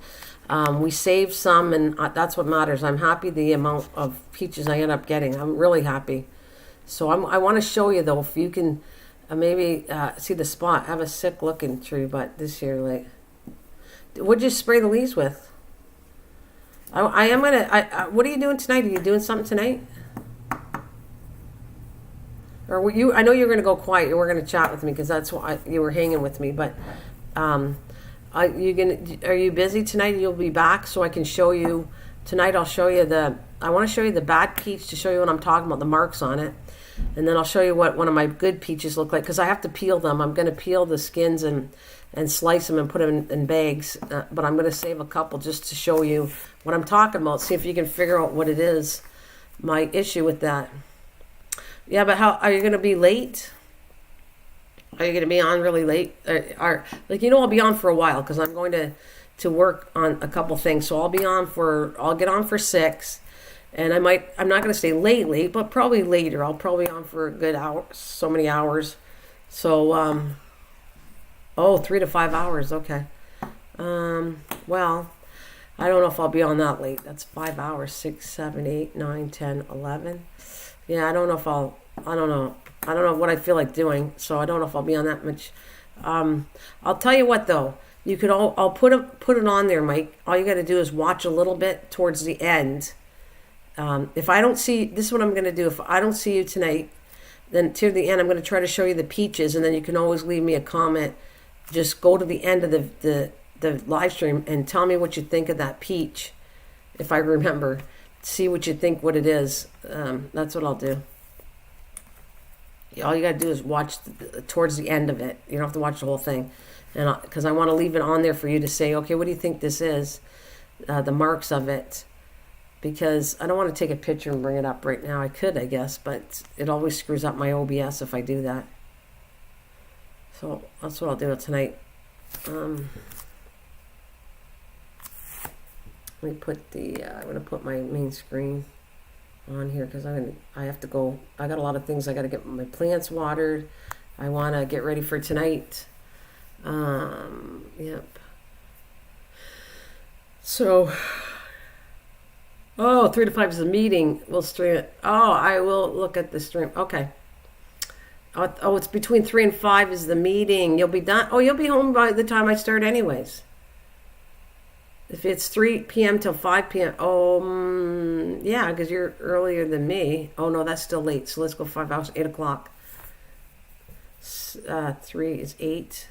we saved some, and that's what matters. I'm happy the amount of peaches I end up getting. I'm really happy. So I want to show you, though, if you can maybe see the spot. I have a sick-looking tree, but this year, like, what'd you spray the leaves with? I am going to... What are you doing tonight? Are you doing something tonight? Or were you? I know you're going to go quiet. You were going to chat with me because that's why you were hanging with me. But are you busy tonight? You'll be back so I can show you tonight. I'll show you I want to show you the bad peach to show you what I'm talking about, the marks on it, and then I'll show you what one of my good peaches look like because I have to peel them. I'm going to peel the skins and slice them and put them in bags. But I'm going to save a couple just to show you what I'm talking about. See if you can figure out what it is. My issue with that. Yeah, but how are you going to be late? Are you going to be on really late? I'll be on for a while because I'm going to work on a couple things. So I'll get on for 6, And I'm not going to stay late, but probably later. I'll probably be on for a good hour, so many hours. So, 3 to 5 hours. Okay. Well, I don't know if I'll be on that late. That's 5 hours, 6, 7, 8, 9, 10, 11. Yeah, I don't know what I feel like doing. So I don't know if I'll be on that much. I'll tell you what though. I'll put it on there, Mike. All you got to do is watch a little bit towards the end. If I don't see, this is what I'm going to do. If I don't see you tonight, then to the end, I'm going to try to show you the peaches, and then you can always leave me a comment. Just go to the end of the live stream and tell me what you think of that peach. If I remember, see what you think, what it is. That's what I'll do. All you got to do is watch towards the end of it. You don't have to watch the whole thing. And because I want to leave it on there for you to say, okay, what do you think this is? The marks of it. Because I don't want to take a picture and bring it up right now. I could, I guess, but it always screws up my OBS if I do that. So that's what I'll do tonight. Let me put I'm going to put my main screen on here because I have to go. I got a lot of things. I got to get my plants watered. I want to get ready for tonight. Yep. So... 3 to 5 is the meeting. We'll stream it. I will look at the stream. Okay. It's between 3 and 5 is the meeting. You'll be done. You'll be home by the time I start anyways. If it's 3 p.m. till 5 p.m. Yeah, because you're earlier than me. No, that's still late. So let's go 5 hours, 8 o'clock. 3 is 8.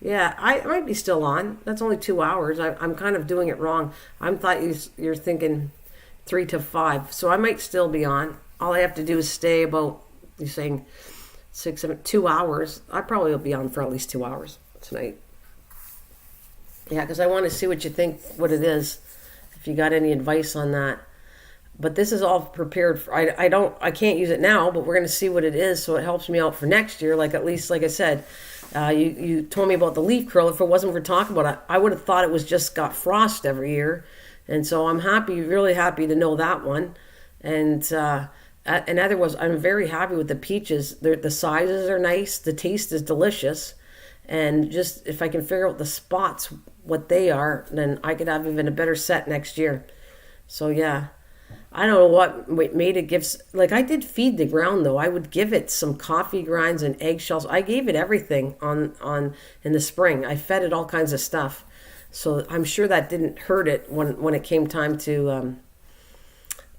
Yeah, I might be still on. That's only 2 hours. I'm kind of doing it wrong. I thought you're thinking 3 to 5. So I might still be on. All I have to do is stay about, you're saying 6, 7, 2 hours. I probably will be on for at least 2 hours tonight. Yeah, because I want to see what you think, what it is, if you got any advice on that. But this is all prepared for, I can't use it now, but we're going to see what it is, so it helps me out for next year. Like, at least, like I said, you told me about the leaf curl. If it wasn't for talking about it, I would have thought it was just got frost every year. And so I'm happy, really happy to know that one. And otherwise, I'm very happy with the peaches. The sizes are nice. The taste is delicious. And just if I can figure out the spots, what they are, then I could have even a better set next year. So yeah, I don't know what made it give. Like, I did feed the ground though. I would give it some coffee grinds and eggshells. I gave it everything on in the spring. I fed it all kinds of stuff. So I'm sure that didn't hurt it when it came time to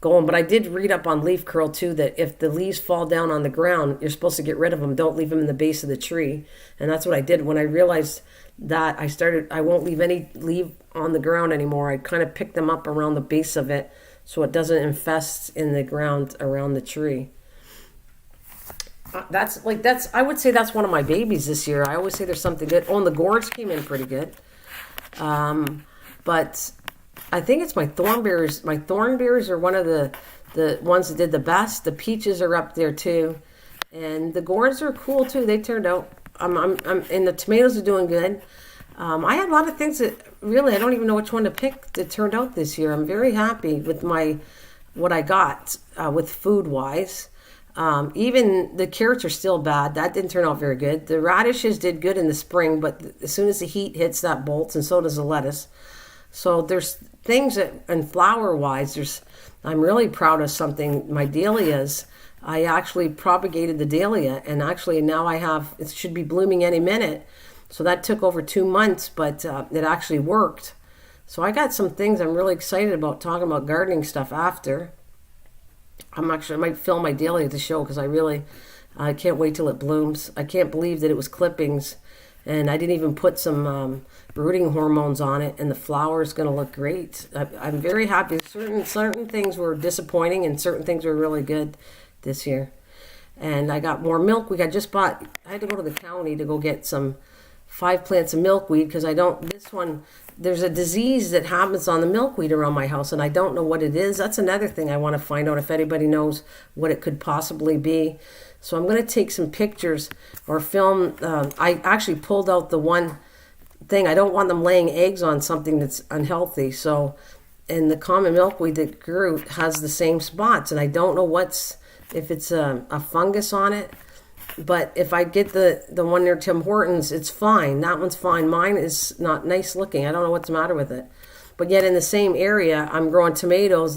go on. But I did read up on leaf curl too, that if the leaves fall down on the ground, you're supposed to get rid of them. Don't leave them in the base of the tree. And that's what I did. When I realized that, I won't leave any leaf on the ground anymore. I kind of pick them up around the base of it so it doesn't infest in the ground around the tree. I would say that's one of my babies this year. I always say there's something good. And the gourds came in pretty good. But I think it's my thornberries. My thornberries are one of the ones that did the best. The peaches are up there too, and the gourds are cool too. They turned out. And the tomatoes are doing good. I had a lot of things that really I don't even know which one to pick that turned out this year. I'm very happy with what I got with food wise. Even the carrots are still bad. That didn't turn out very good. The radishes did good in the spring, but as soon as the heat hits, that bolts, and so does the lettuce. So there's things that, and flower wise, I'm really proud of something. My dahlias, I actually propagated the dahlia, and actually now it should be blooming any minute. So that took over 2 months, but it actually worked. So I got some things I'm really excited about talking about gardening stuff after. I might film my dahlia to show because I can't wait till it blooms. I can't believe that it was clippings, and I didn't even put some brooding hormones on it, and the flower is going to look great. I'm very happy. Certain things were disappointing, and certain things were really good this year. And I got more milkweed. I had to go to the county to go get some 5 plants of milkweed because there's a disease that happens on the milkweed around my house, and I don't know what it is. That's another thing I want to find out, if anybody knows what it could possibly be. So I'm going to take some pictures or film. I actually pulled out the one thing. I don't want them laying eggs on something that's unhealthy. So and the common milkweed that grew has the same spots, and I don't know if it's a fungus on it. But if I get the one near Tim Hortons, it's fine. That one's fine. Mine is not nice looking. I don't know what's the matter with it. But yet in the same area, I'm growing tomatoes,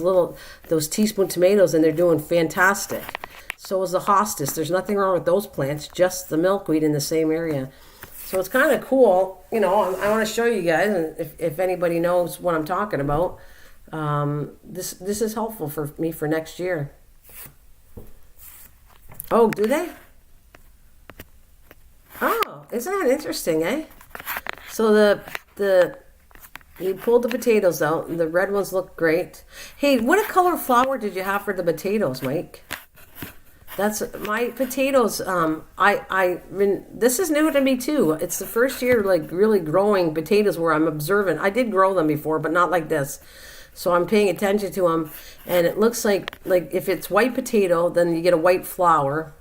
those teaspoon tomatoes, and they're doing fantastic. So is the hostas. There's nothing wrong with those plants, just the milkweed in the same area. So it's kind of cool. You know, I want to show you guys, and if anybody knows what I'm talking about, this is helpful for me for next year. Oh, do they? Oh, isn't that interesting, eh? So you pulled the potatoes out, and the red ones look great. Hey, what color flower did you have for the potatoes, Mike? That's my potatoes. This is new to me too. It's the first year like really growing potatoes where I'm observant. I did grow them before, but not like this. So I'm paying attention to them, and it looks like if it's white potato, then you get a white flower,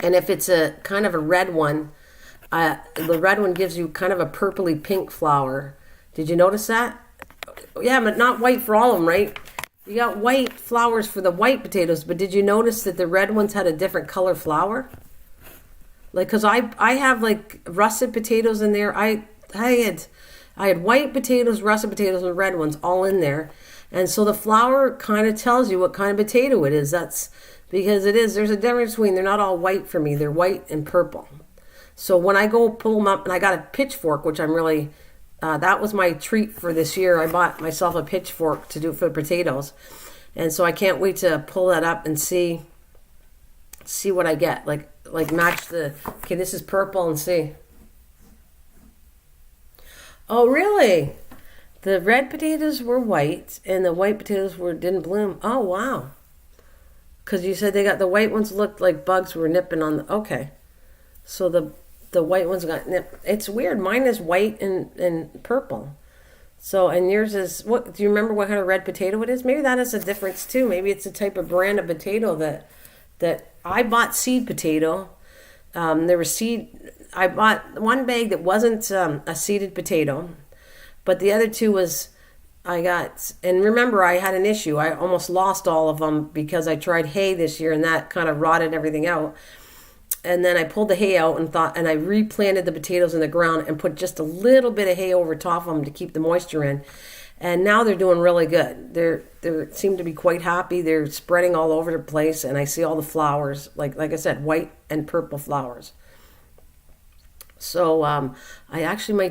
and if it's a kind of a red one, the red one gives you kind of a purpley pink flower. Did you notice that? Yeah, but not white for all of them, right? You got white flowers for the white potatoes, but did you notice that the red ones had a different color flower? Like, cause I have like russet potatoes in there. I had white potatoes, russet potatoes, and red ones all in there, and so the flower kind of tells you what kind of potato it is. That's because it is. There's a difference between. They're not all white for me. They're white and purple. So when I go pull them up, and I got a pitchfork, which I'm really. That was my treat for this year. I bought myself a pitchfork to do for potatoes. And so I can't wait to pull that up and see what I get. Like match okay, this is purple and see. Oh, really? The red potatoes were white and the white potatoes didn't bloom. Oh, wow. Because you said the white ones looked like bugs were nipping on okay. So the white ones got nipped. It's weird. Mine is white and purple. So, and yours is, what, do you remember what kind of red potato it is? Maybe that is a difference too. Maybe it's a type of brand of potato that I bought seed potato. I bought one bag that wasn't a seeded potato, but the other two and remember I had an issue. I almost lost all of them because I tried hay this year and that kind of rotted everything out. And then I pulled the hay out and I replanted the potatoes in the ground and put just a little bit of hay over top of them to keep the moisture in. And now they're doing really good. They seem to be quite happy. They're spreading all over the place, and I see all the flowers, like I said, white and purple flowers. So I actually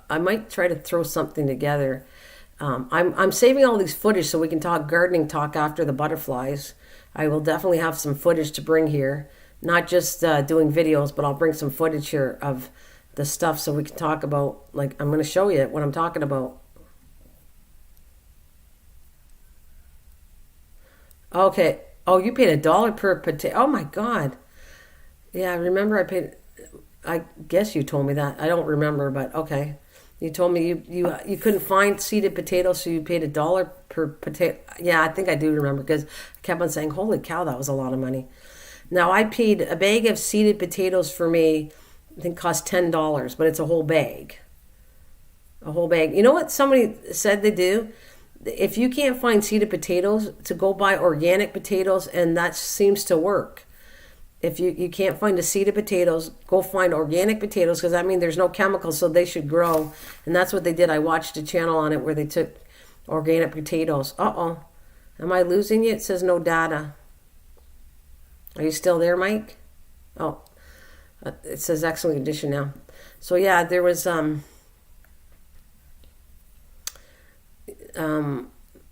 I might try to throw something together. I'm saving all these footage so we can talk gardening talk after the butterflies. I will definitely have some footage to bring here. Not just doing videos, but I'll bring some footage here of the stuff so we can talk about, like, I'm going to show you what I'm talking about. Okay. Oh, you paid $1 per potato. Oh, my God. Yeah, I remember I guess you told me that. I don't remember, but okay. You told me you couldn't find seeded potatoes, so you paid $1 per potato. Yeah, I think I do remember because I kept on saying, holy cow, that was a lot of money. Now, I paid a bag of seeded potatoes for me, I think cost $10, but it's a whole bag. A whole bag. You know what somebody said they do? If you can't find seeded potatoes, to go buy organic potatoes, and that seems to work. If you can't find the seeded potatoes, go find organic potatoes, because I mean there's no chemicals, so they should grow. And that's what they did. I watched a channel on it where they took organic potatoes. Uh-oh. Am I losing you? It says no data. Are you still there, Mike? Oh, it says excellent condition now. So yeah, there was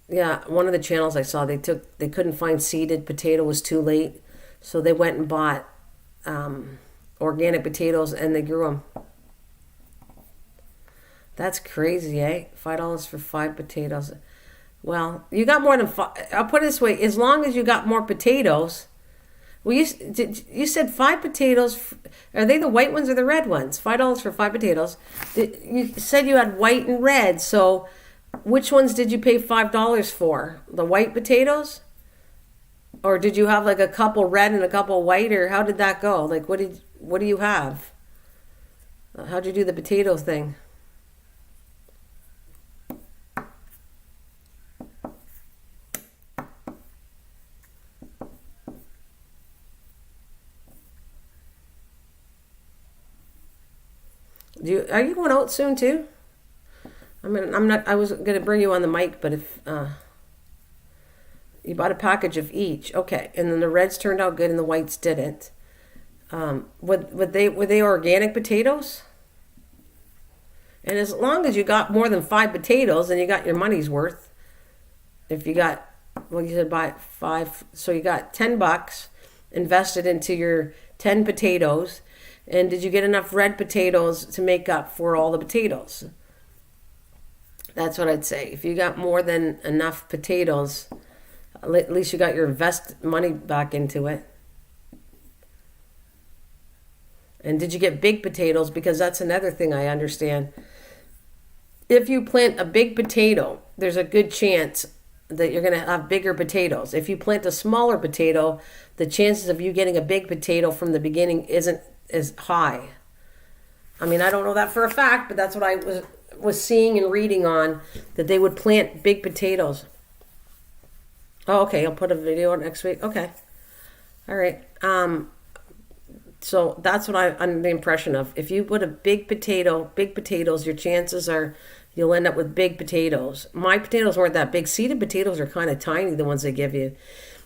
yeah, one of the channels I saw, they couldn't find seeded potato, was too late, so they went and bought organic potatoes and they grew them. That's crazy, eh? $5 for 5 potatoes. Well, you got more than 5. I'll put it this way: as long as you got more potatoes. Well, you said 5 potatoes. Are they the white ones or the red ones? $5 for 5 potatoes. You said you had white and red. So, which ones did you pay $5 for? The white potatoes, or did you have like a couple red and a couple white, or how did that go? Like, what do you have? How'd you do the potato thing? Are you going out soon too? I was gonna bring you on the mic, but if you bought a package of each, okay, and then the reds turned out good and the whites didn't. Were they organic potatoes? And as long as you got more than 5 potatoes, then you got your money's worth. If you got, well, you said buy 5, so you got $10 invested into your 10 potatoes. And did you get enough red potatoes to make up for all the potatoes? That's what I'd say. If you got more than enough potatoes, at least you got your invest money back into it. And did you get big potatoes? Because that's another thing I understand. If you plant a big potato, there's a good chance that you're going to have bigger potatoes. If you plant a smaller potato, the chances of you getting a big potato from the beginning isn't as high. I mean, I don't know that for a fact, but that's what I was seeing and reading on, that they would plant big potatoes. Oh, okay, I'll put a video on next week. Okay. All right. So that's what I'm under the impression of. If you put a big potatoes, your chances are you'll end up with big potatoes. My potatoes weren't that big. Seeded potatoes are kind of tiny, the ones they give you.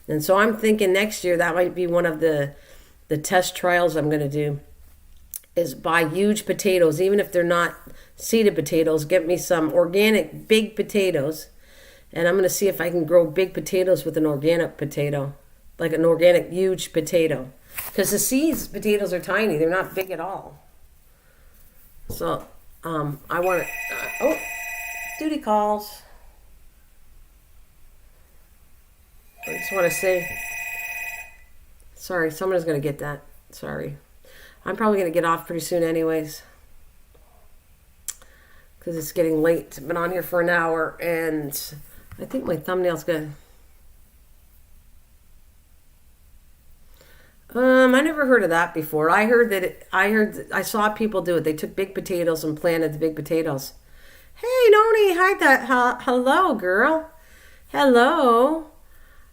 And so I'm thinking next year that might be one of the test trials I'm going to do, is buy huge potatoes, even if they're not seeded potatoes. Get me some organic big potatoes, and I'm going to see if I can grow big potatoes with an organic potato, like an organic huge potato. Because the seeds potatoes are tiny. They're not big at all. So, I want to... duty calls. I just want to say... Sorry, someone's going to get that. Sorry. I'm probably going to get off pretty soon anyways. Because it's getting late. I've been on here for an hour, and I think my thumbnail's good. I never heard of that before. I saw people do it. They took big potatoes and planted the big potatoes. Hey, Noni, hello, girl. Hello.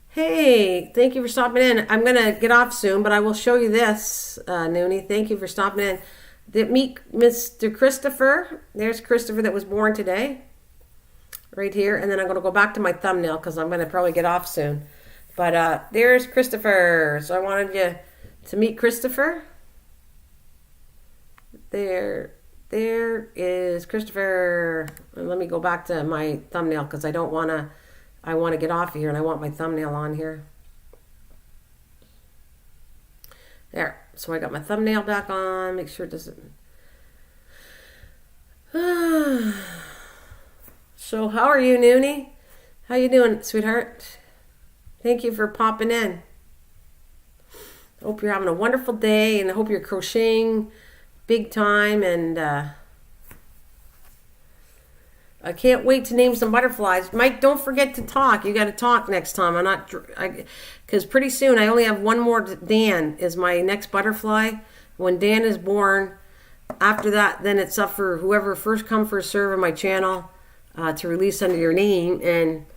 Hey, thank you for stopping in. I'm going to get off soon, but I will show you this, Noni. Thank you for stopping in. Meet Mr. Christopher. There's Christopher that was born today. Right here. And then I'm going to go back to my thumbnail because I'm going to probably get off soon. But there's Christopher. So I wanted you to meet Christopher. There is Christopher. And let me go back to my thumbnail because I want to get off of here and I want my thumbnail on here. There. So I got my thumbnail back on. Make sure it doesn't... So how are you, Noonie? How you doing, sweetheart? Thank you for popping in. I hope you're having a wonderful day, and I hope you're crocheting big time, and I can't wait to name some butterflies. Mike, don't forget to talk. You got to talk next time. Because pretty soon I only have one more. Dan is my next butterfly. When Dan is born, after that, then it's up for whoever first come first serve on my channel to release under your name, and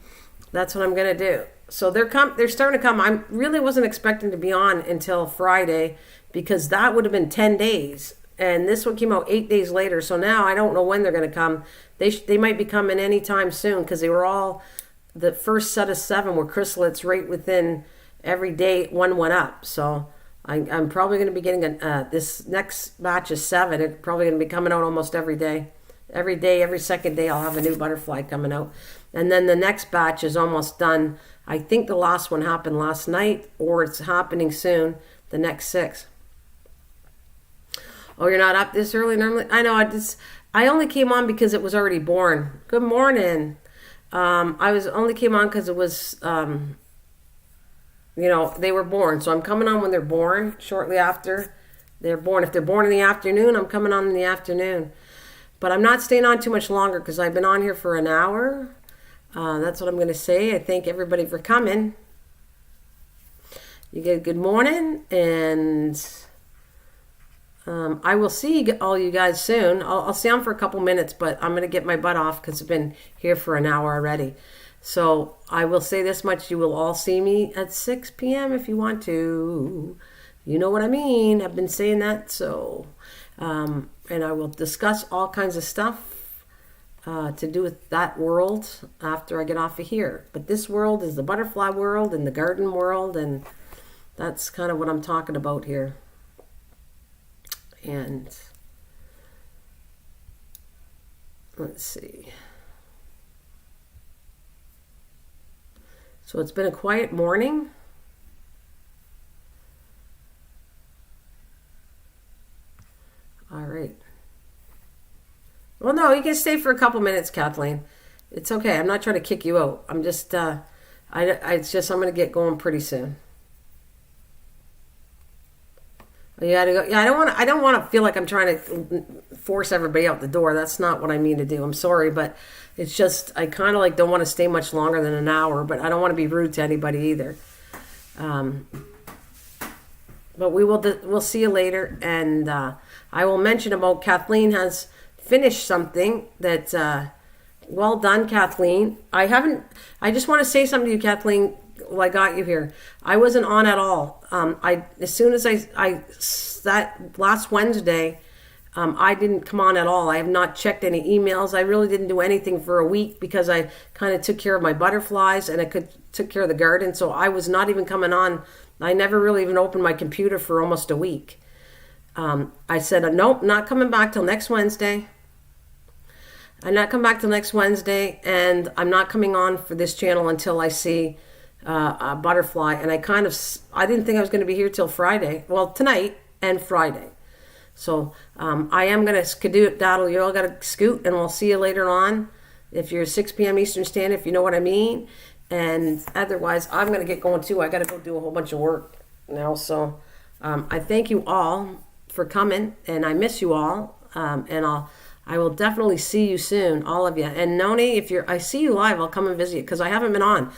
that's what I'm gonna do. So they're starting to come. I really wasn't expecting to be on until Friday because that would have been 10 days. And this one came out 8 days later. So now I don't know when they're going to come. They might be coming anytime soon because they were all, the first set of 7 were chrysalids right within every day, one went up. So I'm probably going to be getting this next batch of 7. It's probably going to be coming out almost every day. Every day, every second day, I'll have a new butterfly coming out. And then the next batch is almost done. I think the last one happened last night, or it's happening soon, the next 6. Oh, you're not up this early normally? I know, I only came on because it was already born. Good morning. Only came on because it was, they were born. So I'm coming on when they're born, shortly after they're born. If they're born in the afternoon, I'm coming on in the afternoon. But I'm not staying on too much longer because I've been on here for an hour. That's what I'm going to say. I thank everybody for coming. You get a good morning, and I will see all you guys soon. I'll stay on for a couple minutes, but I'm going to get my butt off because I've been here for an hour already. So I will say this much. You will all see me at 6 p.m. if you want to. You know what I mean. I've been saying that, so... And I will discuss all kinds of stuff to do with that world after I get off of here. But this world is the butterfly world and the garden world, and that's kind of what I'm talking about here. And let's see. So it's been a quiet morning. All right. Well, no, you can stay for a couple minutes, Kathleen. It's okay. I'm not trying to kick you out. I'm just, it's just, I'm going to get going pretty soon. You gotta go. Yeah, I don't want to feel like I'm trying to force everybody out the door. That's not what I mean to do. I'm sorry, but it's just, I kind of like don't want to stay much longer than an hour, but I don't want to be rude to anybody either. But we'll see you later, and I will mention about Kathleen has finished something that, well done, Kathleen. I just want to say something to you, Kathleen, while I got you here. I wasn't on at all. As soon as that last Wednesday, I didn't come on at all. I have not checked any emails. I really didn't do anything for a week because I kind of took care of my butterflies and took care of the garden. So I was not even coming on. I never really even opened my computer for almost a week. I said, nope, not coming back till next Wednesday. I'm not coming back till next Wednesday, and I'm not coming on for this channel until I see a butterfly. And I didn't think I was going to be here till Friday. Well, tonight and Friday. So I am going to skedaddle. You all got to scoot, and we'll see you later on. If you're 6 p.m. Eastern Standard, if you know what I mean. And otherwise, I'm going to get going too. I got to go do a whole bunch of work now. So I thank you all for coming, and I miss you all. And I will definitely see you soon, all of you. And Noni, I see you live, I'll come and visit you because I haven't been on.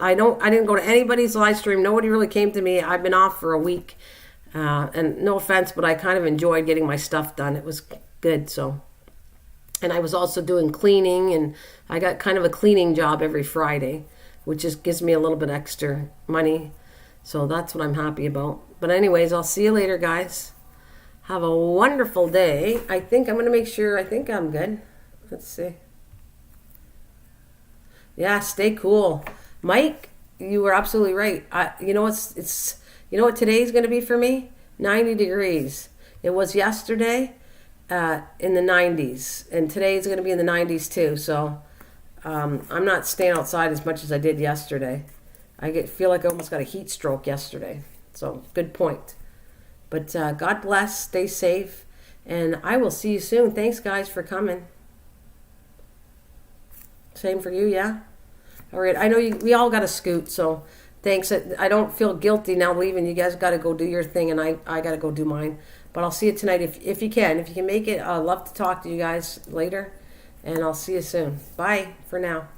I didn't go to anybody's live stream. Nobody really came to me. I've been off for a week. And no offense, but I kind of enjoyed getting my stuff done. It was good. So, and I was also doing cleaning, and I got kind of a cleaning job every Friday, which just gives me a little bit extra money. So that's what I'm happy about. But anyways, I'll see you later, guys. Have a wonderful day. I think I'm going to make sure. I think I'm good. Let's see. Yeah, stay cool. Mike, you were absolutely right. You know what today's going to be for me? 90 degrees. It was yesterday in the 90s. And today's going to be in the 90s too. So I'm not staying outside as much as I did yesterday. Feel like I almost got a heat stroke yesterday. So good point. But God bless, stay safe, and I will see you soon. Thanks, guys, for coming. Same for you, yeah? All right, I know we all got to scoot, so thanks. I don't feel guilty now leaving. You guys got to go do your thing, and I got to go do mine. But I'll see you tonight if you can. If you can make it, I'd love to talk to you guys later, and I'll see you soon. Bye for now.